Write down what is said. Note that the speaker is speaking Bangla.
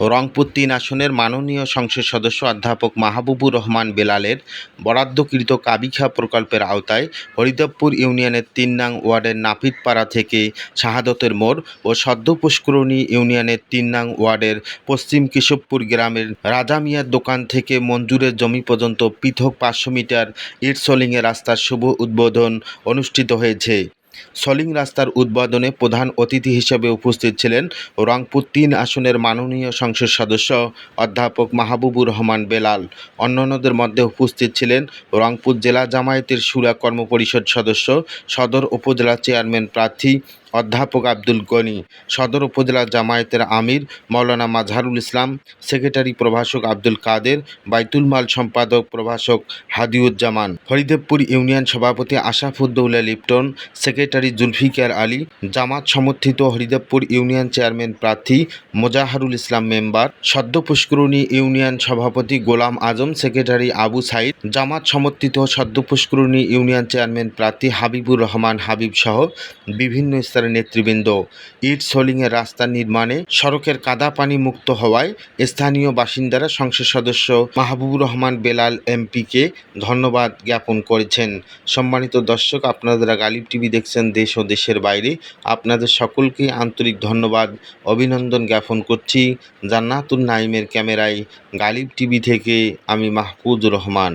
রংপুর ৩ আসনের মাননীয় সংসদ সদস্য অধ্যাপক মাহবুবুর রহমান বেলালের বরাদ্দকৃত কাবিখা প্রকল্পের আওতায় হরিদেবপুর ইউনিয়নের ৩ নং ওয়ার্ডের নাপিতপাড়া থেকে শাহাদতের মোড় ও সদ্য পুষ্করণী ইউনিয়নের ৩ নং ওয়ার্ডের পশ্চিম কেশবপুর গ্রামের রাজা মিয়ার দোকান থেকে মঞ্জুরের জমি পর্যন্ত পৃথক ৫০০ মিটার ইট সলিংয়ের রাস্তার শুভ উদ্বোধন অনুষ্ঠিত হয়েছে। সলিং রাস্তার উদ্বোধনে প্রধান অতিথি হিসেবে উপস্থিত ছিলেন রংপুর ৩ আসনের মাননীয় সংসদ সদস্য অধ্যাপক মাহবুবুর রহমান বেলাল। অন্যান্যদের মধ্যে উপস্থিত ছিলেন রংপুর জেলা জামায়াতের শুরা কর্মপরিষদ সদস্য, সদর উপজেলা চেয়ারম্যান প্রার্থী অধ্যাপক আব্দুল গনি, সদর উপজেলা জামায়াতের আমির মাওলানা মাজহারুল ইসলাম, সেক্রেটারি প্রভাষক আব্দুল কাদের, বাইতুল মাল সম্পাদক প্রভাষক হাদিউজ্জামান, হরিদেবপুর ইউনিয়ন সভাপতি আশরাফুদ্দৌলা লিপ্টন, সেক্রেটারি জুলফিকার আলী, জামাত সমর্থিত হরিদেবপুর ইউনিয়ন চেয়ারম্যান প্রার্থী মোজাহারুল ইসলাম মেম্বার, সদ্য পুষ্করণী ইউনিয়ন সভাপতি গোলাম আজম, সেক্রেটারি আবু সাইদ, জামাত সমর্থিত সদ্য পুষ্করণী ইউনিয়ন চেয়ারম্যান প্রার্থী হাবিবুর রহমান হাবিব সহ বিভিন্ন স্তরের নেতৃবৃন্দ। ইট সলিংয়ের রাস্তা নির্মাণে সড়কের কাদা পানি মুক্ত হওয়ায় স্থানীয় বাসিন্দারা সংসদ সদস্য মাহবুবুর রহমান বেলাল এমপিকে ধন্যবাদ জ্ঞাপন করেছেন। সম্মানিত দর্শক, আপনারা গালিব টিভি দেখছেন দেশ ও দেশের বাইরে। আপনাদের সকলকে আন্তরিক ধন্যবাদ, অভিনন্দন জ্ঞাপন করছি। জান্নাতুন নাইমের ক্যামেরায় গালিব টিভি থেকে আমি মাহফুজুর রহমান।